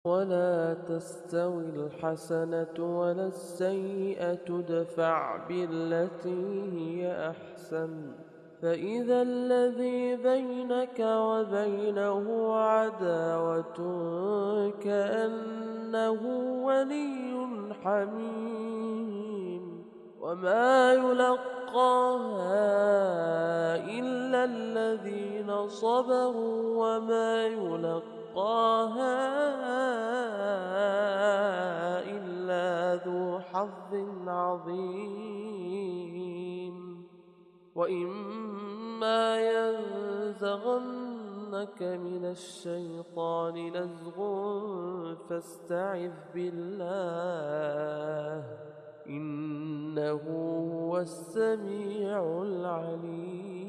ولا تستوي الحسنة ولا السيئة ادفع بالتي هي أحسن فإذا الذي بينك وبينه عداوة كأنه ولي حميم وما يلقاها إلا الذين صبروا وما يلقاها إلا ذو حظ عظيم وإما ينزغنك من الشيطان نزغ فاستعذ بالله إنه هو السميع العليم